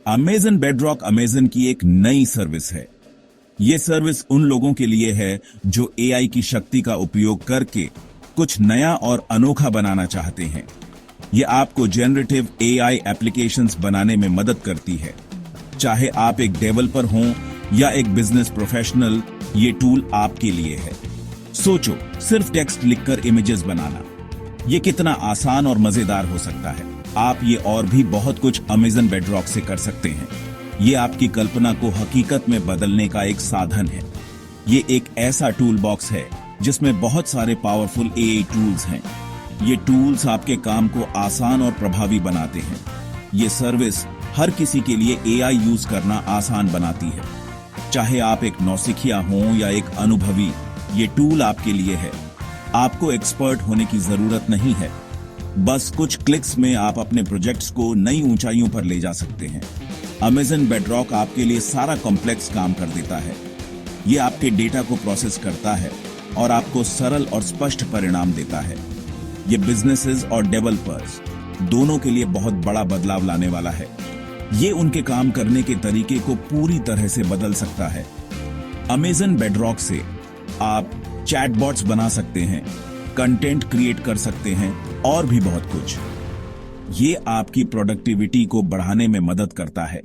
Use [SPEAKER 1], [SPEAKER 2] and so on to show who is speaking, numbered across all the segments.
[SPEAKER 1] Amazon bedrock Amazon की एक नई सर्विस है। ये सर्विस उन लोगों के लिए है जो एआई की शक्ति का उपयोग करके कुछ नया और अनोखा बनाना चाहते हैं। ये आपको जनरेटिव एआई एप्लीकेशंस बनाने में मदद करती है। चाहे आप एक डेवलपर हों या एक बिजनेस प्रोफेशनल, ये टूल आपके लिए है। सोचो, सिर्फ टेक्स्ट लिखकर इमेजेस बनाना, ये कितना आसान और मजेदार हो सकता है। आप ये और भी बहुत कुछ अमेजन बेडरॉक से कर सकते हैं। ये आपकी कल्पना को हकीकत में बदलने का एक साधन है। ये एक ऐसा टूल बॉक्स है जिसमें बहुत सारे पावरफुल एआई टूल्स हैं। ये टूल्स आपके काम को आसान और प्रभावी बनाते हैं। ये सर्विस हर किसी के लिए एआई यूज करना आसान बनाती है। चाहे आप एक नौसिखिया हों या एक अनुभवी, ये टूल आपके लिए है। आपको एक्सपर्ट होने की जरूरत नहीं है। बस कुछ क्लिक्स में आप अपने प्रोजेक्ट्स को नई ऊंचाइयों पर ले जा सकते हैं। अमेजन बेडरॉक आपके लिए सारा कॉम्प्लेक्स काम कर देता है। ये आपके डेटा को प्रोसेस करता है और आपको सरल और स्पष्ट परिणाम देता है। ये बिजनेसेस और डेवलपर्स दोनों के लिए बहुत बड़ा बदलाव लाने वाला है। ये उनके काम करने के तरीके को पूरी तरह से बदल सकता है। अमेजन बेडरॉक से आप चैटबॉट्स बना सकते हैं, कंटेंट क्रिएट कर सकते हैं और भी बहुत कुछ। ये आपकी प्रोडक्टिविटी को बढ़ाने में मदद करता है।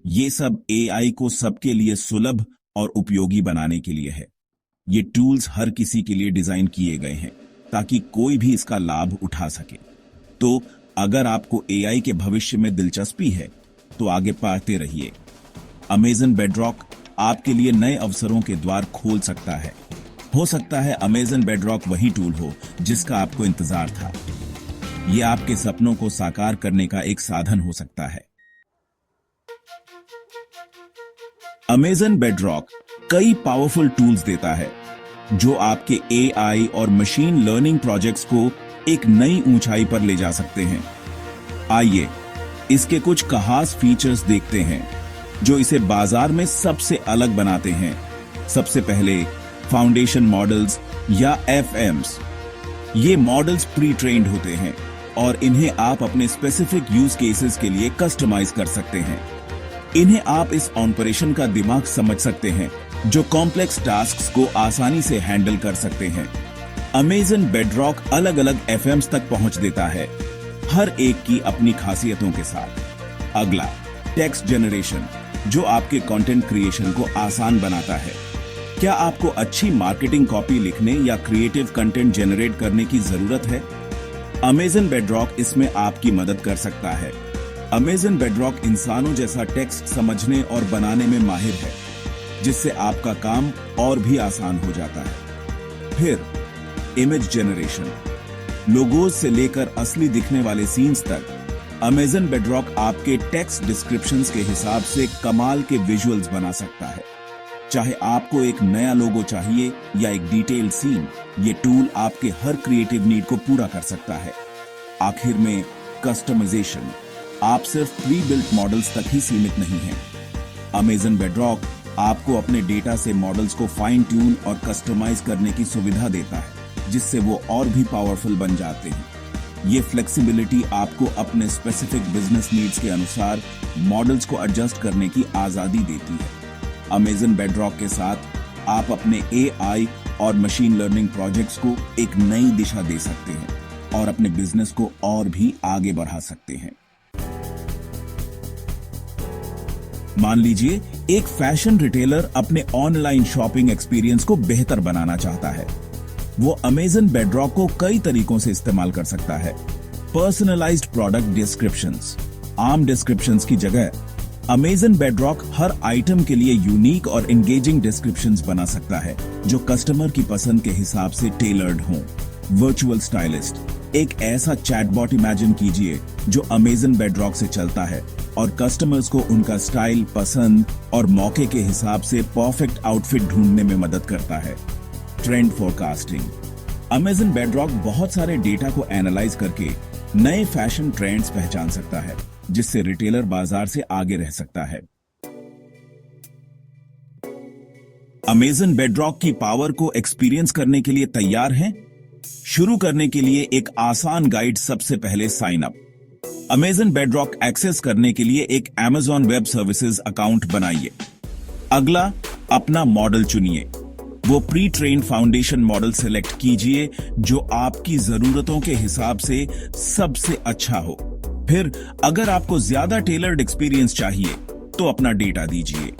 [SPEAKER 1] ये सब एआई को सबके लिए सुलभ और उपयोगी बनाने के लिए है। ये टूल्स हर किसी के लिए डिजाइन किए गए हैं ताकि कोई भी इसका लाभ उठा सके। तो अगर आपको एआई के भविष्य में दिलचस्पी है तो आगे बढ़ते रहिए। अमेजन बेडरॉक आपके लिए नए अवसरों के द्वार खोल सकता है। हो सकता है अमेजन बेडरॉक वही टूल हो जिसका आपको इंतजार था। यह आपके सपनों को साकार करने का एक साधन हो सकता है। अमेजन बेडरॉक कई पावरफुल टूल्स देता है जो आपके एआई और मशीन लर्निंग प्रोजेक्ट्स को एक नई ऊंचाई पर ले जा सकते हैं। आइए इसके कुछ खास फीचर्स देखते हैं जो इसे बाजार में सबसे अलग बनाते हैं। सबसे पहले फाउंडेशन मॉडल्स या एफएम्स। ये मॉडल्स प्री ट्रेन्ड होते हैं और इन्हें आप अपने स्पेसिफिक यूज केसेस के लिए कस्टमाइज कर सकते हैं। इन्हें आप इस ऑपरेशन का दिमाग समझ सकते हैं जो कॉम्प्लेक्स टास्क्स को आसानी से हैंडल कर सकते हैं। अमेजन बेडरॉक अलग अलग एफएम्स तक पहुंच देता है, हर एक की अपनी खासियतों के साथ। अगला, टेक्स्ट जनरेशन, जो आपके कंटेंट क्रिएशन को आसान बनाता है। क्या आपको अच्छी मार्केटिंग कॉपी लिखने या क्रिएटिव कंटेंट जनरेट करने की जरूरत है? अमेजन बेडरॉक इसमें आपकी मदद कर सकता है। अमेजन बेडरॉक इंसानों जैसा टेक्स्ट समझने और बनाने में माहिर है, जिससे आपका काम और भी आसान हो जाता है। फिर इमेज जनरेशन, लोगोज से लेकर असली दिखने वाले सीन्स तक, अमेजन बेडरॉक आपके टेक्स्ट डिस्क्रिप्शंस के हिसाब से कमाल के विजुअल्स बना सकता है। चाहे आपको एक नया लोगो चाहिए या एक डिटेल सीन, ये टूल आपके हर क्रिएटिव नीड को पूरा कर सकता है। आखिर में कस्टमाइजेशन, आप सिर्फ प्री बिल्ट मॉडल्स तक ही सीमित नहीं हैं। अमेजन बेडरॉक आपको अपने डेटा से मॉडल्स को फाइन ट्यून और कस्टमाइज करने की सुविधा देता है, जिससे वो और भी पावरफुल बन जाते हैं। ये फ्लेक्सिबिलिटी आपको अपने स्पेसिफिक बिजनेस नीड्स के अनुसार मॉडल्स को एडजस्ट करने की आजादी देती है। अमेजन बेडरॉक के साथ आप अपने एआई और मशीन लर्निंग प्रोजेक्ट्स को एक नई दिशा दे सकते हैं और अपने बिजनेस को और भी आगे बढ़ा सकते हैं। मान लीजिए एक फैशन रिटेलर अपने ऑनलाइन शॉपिंग एक्सपीरियंस को बेहतर बनाना चाहता है। वो अमेजन बेडरॉक को कई तरीकों से इस्तेमाल कर सकता है। पर्सनलाइज्ड प्रोडक्ट डिस्क्रिप्शंस, आम डिस्क्रिप्शंस की जगह अमेजन बेडरॉक हर आइटम के लिए यूनिक और एंगेजिंग डिस्क्रिप्शंस बना सकता है जो कस्टमर की पसंद के हिसाब से टेलर्ड हों। वर्चुअल स्टाइलिस्ट, एक ऐसा चैटबॉट इमेजिन कीजिए जो अमेजन बेडरॉक से चलता है और कस्टमर्स को उनका स्टाइल, पसंद और मौके के हिसाब से परफेक्ट आउटफिट ढूंढने में मदद करता है। ट्रेंड फोरकास्टिंग, अमेजन बेडरॉक बहुत सारे डेटा को एनालाइज करके नए फैशन ट्रेंड्स पहचान सकता है, जिससे रिटेलर बाजार से आगे रह सकता है। अमेजन बेडरॉक की पावर को एक्सपीरियंस करने के लिए तैयार हैं? शुरू करने के लिए एक आसान गाइड। सबसे पहले sign up. Amazon Bedrock access करने के लिए एक Amazon वेब सर्विसेज अकाउंट बनाइए। अगला, अपना मॉडल चुनिए। वो pre train foundation model select कीजिए जो आपकी जरूरतों के हिसाब से सबसे अच्छा हो। फिर अगर आपको ज्यादा टेलर्ड एक्सपीरियंस चाहिए तो अपना डेटा दीजिए।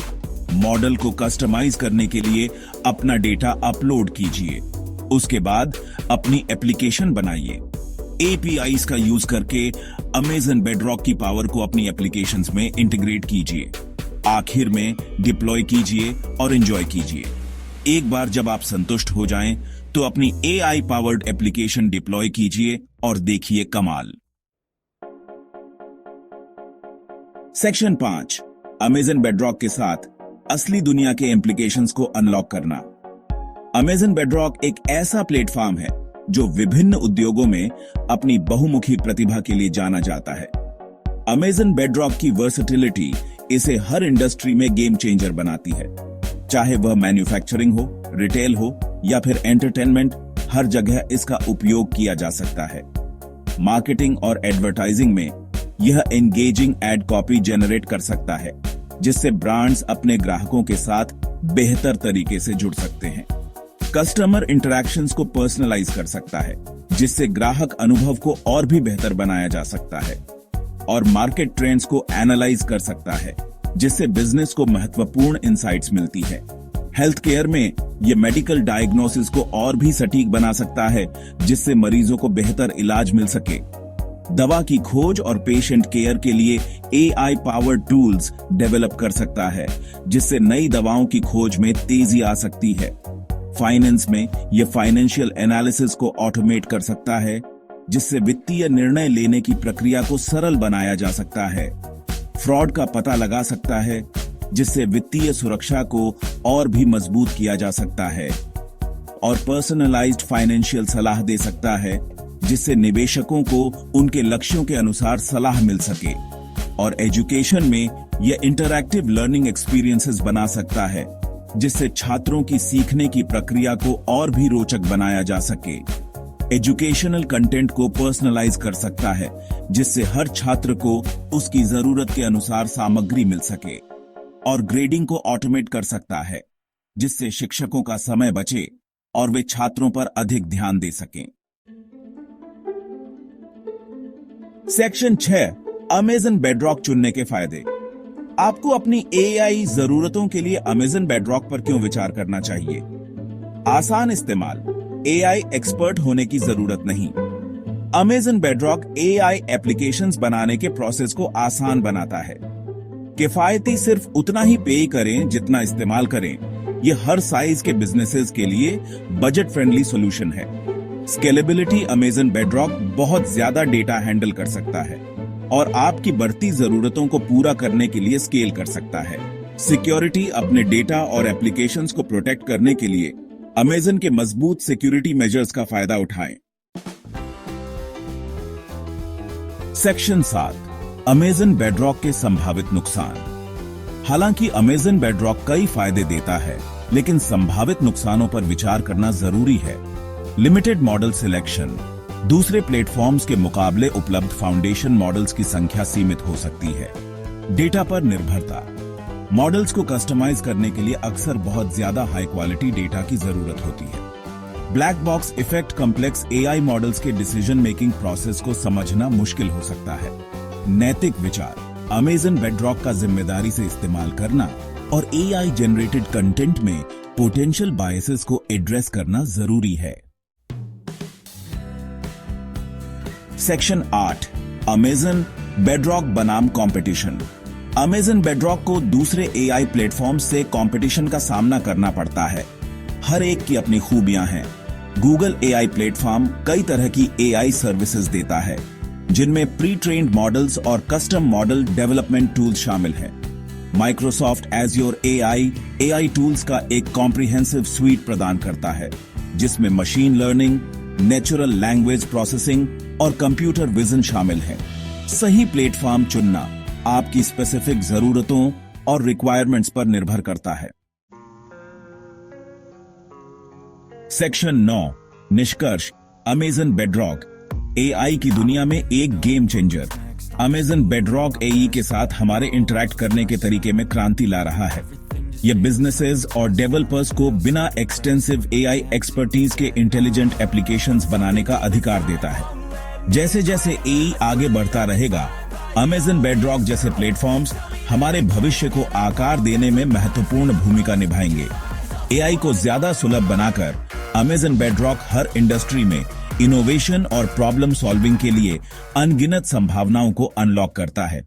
[SPEAKER 1] मॉडल को कस्टमाइज करने के लिए अपना डेटा अपलोड कीजिए। उसके बाद अपनी एप्लीकेशन बनाइए। APIs का यूज करके अमेजन बेडरॉक की पावर को अपनी एप्लीकेशंस में इंटीग्रेट कीजिए। आखिर में डिप्लॉय कीजिए और एंजॉय कीजिए। एक बार जब आप संतुष्ट हो जाएं, तो अपनी AI पावर्ड एप्लीकेशन डिप्लॉय कीजिए और देखिए कमाल। सेक्शन 5, अमेजन बेडरॉक के साथ असली दुनिया के एप्लीकेशंस को अनलॉक करना। अमेजन बेडरॉक एक ऐसा प्लेटफॉर्म है जो विभिन्न उद्योगों में अपनी बहुमुखी प्रतिभा के लिए जाना जाता है। अमेजन बेडरॉक की वर्सेटिलिटी इसे हर इंडस्ट्री में गेम चेंजर बनाती है। चाहे वह मैन्युफैक्चरिंग हो, रिटेल हो या फिर एंटरटेनमेंट, हर जगह इसका उपयोग किया जा सकता है। मार्केटिंग और एडवर्टाइजिंग में यह एंगेजिंग एड कॉपी जनरेट कर सकता है, जिससे ब्रांड्स अपने ग्राहकों के साथ बेहतर तरीके से जुड़ सकते हैं। कस्टमर इंटरैक्शंस को पर्सनलाइज कर सकता है, जिससे ग्राहक अनुभव को और भी बेहतर बनाया जा सकता है। और मार्केट ट्रेंड्स को एनालाइज कर सकता है, जिससे बिजनेस को महत्वपूर्ण इंसाइट्स मिलती है। हेल्थ केयर में यह मेडिकल डायग्नोसिस को और भी सटीक बना सकता है, जिससे मरीजों को बेहतर इलाज मिल सके। दवा की खोज और पेशेंट केयर के लिए AI पावर्ड टूल्स डेवलप कर सकता है, जिससे नई दवाओं की खोज में तेजी आ सकती है। फाइनेंस में यह फाइनेंशियल एनालिसिस को ऑटोमेट कर सकता है, जिससे वित्तीय निर्णय लेने की प्रक्रिया को सरल बनाया जा सकता है। फ्रॉड का पता लगा सकता है, जिससे वित्तीय सुरक्षा को और भी मजबूत किया जा सकता है। और पर्सनलाइज्ड फाइनेंशियल सलाह दे सकता है, जिससे निवेशकों को उनके लक्ष्यों के अनुसार सलाह मिल सके। और एजुकेशन में यह इंटरैक्टिव लर्निंग एक्सपीरियंसेस बना सकता है, जिससे छात्रों की सीखने की प्रक्रिया को और भी रोचक बनाया जा सके। एजुकेशनल कंटेंट को पर्सनलाइज कर सकता है, जिससे हर छात्र को उसकी जरूरत के अनुसार सामग्री मिल सके। और ग्रेडिंग को ऑटोमेट कर सकता है, जिससे शिक्षकों का समय बचे और वे छात्रों पर अधिक ध्यान दे सकें। सेक्शन 6, अमेजन बेडरॉक चुनने के फायदे। आपको अपनी AI जरूरतों के लिए अमेजन बेडरॉक पर क्यों विचार करना चाहिए? आसान इस्तेमाल, AI एक्सपर्ट होने की जरूरत नहीं। अमेजन बेडरॉक AI एप्लीकेशंस बनाने के प्रोसेस को आसान बनाता है। किफायती सिर्फ उतना ही पे करें जितना इस्तेमाल करें। यह हर साइज के बिजनेसेस के लिए बजट फ्रेंडली सॉल्यूशन है। स्केलेबिलिटी, अमेजन बेडरॉक बहुत ज्यादा डेटा हैंडल कर सकता है और आपकी बढ़ती जरूरतों को पूरा करने के लिए स्केल कर सकता है। सिक्योरिटी, अपने डेटा और एप्लीकेशंस को प्रोटेक्ट करने के लिए अमेजन के मजबूत सिक्योरिटी मेजर्स का फायदा उठाएं। सेक्शन 7, अमेजन बेडरॉक के संभावित नुकसान। हालांकि अमेजन बेडरॉक कई फायदे देता है, लेकिन संभावित नुकसानों पर विचार करना जरूरी है। लिमिटेड मॉडल सिलेक्शन, दूसरे प्लेटफॉर्म्स के मुकाबले उपलब्ध फाउंडेशन मॉडल्स की संख्या सीमित हो सकती है। डेटा पर निर्भरता, मॉडल्स को कस्टमाइज करने के लिए अक्सर बहुत ज्यादा हाई क्वालिटी डेटा की जरूरत होती है। Black box effect, complex AI models के डिसीजन मेकिंग प्रोसेस को समझना मुश्किल हो सकता है। नैतिक विचार, अमेजन बेडरॉक का जिम्मेदारी से इस्तेमाल करना और AI जनरेटेड कंटेंट में पोटेंशियल बायसेस को एड्रेस करना जरूरी है। सेक्शन 8, अमेजन बेडरॉक बनाम कंपटीशन। अमेजन बेडरॉक को दूसरे AI प्लेटफॉर्म से कंपटीशन का सामना करना पड़ता है। हर एक की अपनी खूबियां हैं। गूगल AI प्लेटफॉर्म कई तरह की AI सर्विसेज देता है, जिनमें प्री ट्रेन्ड मॉडल्स और कस्टम मॉडल डेवलपमेंट टूल्स शामिल हैं। माइक्रोसॉफ्ट एज़्योर AI टूल्स का एक कॉम्प्रिहेंसिव स्वीट प्रदान करता है, जिसमें machine learning, natural language processing और कंप्यूटर विजन शामिल है। सही प्लेटफॉर्म चुनना आपकी स्पेसिफिक जरूरतों और रिक्वायरमेंट्स पर निर्भर करता है। सेक्शन 9, निष्कर्ष। अमेजन बेडरॉक AI की दुनिया में एक गेम चेंजर। अमेजन बेडरॉक एई के साथ हमारे इंटरैक्ट करने के तरीके में क्रांति ला रहा है। यह बिजनेसेस और डेवलपर्स को बिना एक्सटेंसिव एआई एक्सपर्टीज के इंटेलिजेंट एप्लीकेशंस बनाने का अधिकार देता है। जैसे जैसे एई आगे बढ़ता रहेगा, अमेजन बेडरॉक जैसे प्लेटफॉर्म्स हमारे भविष्य को आकार देने में महत्वपूर्ण भूमिका निभाएंगे। एआई को ज्यादा सुलभ बनाकर अमेजन बेडरॉक हर इंडस्ट्री में इनोवेशन और प्रॉब्लम सॉल्विंग के लिए अनगिनत संभावनाओं को अनलॉक करता है।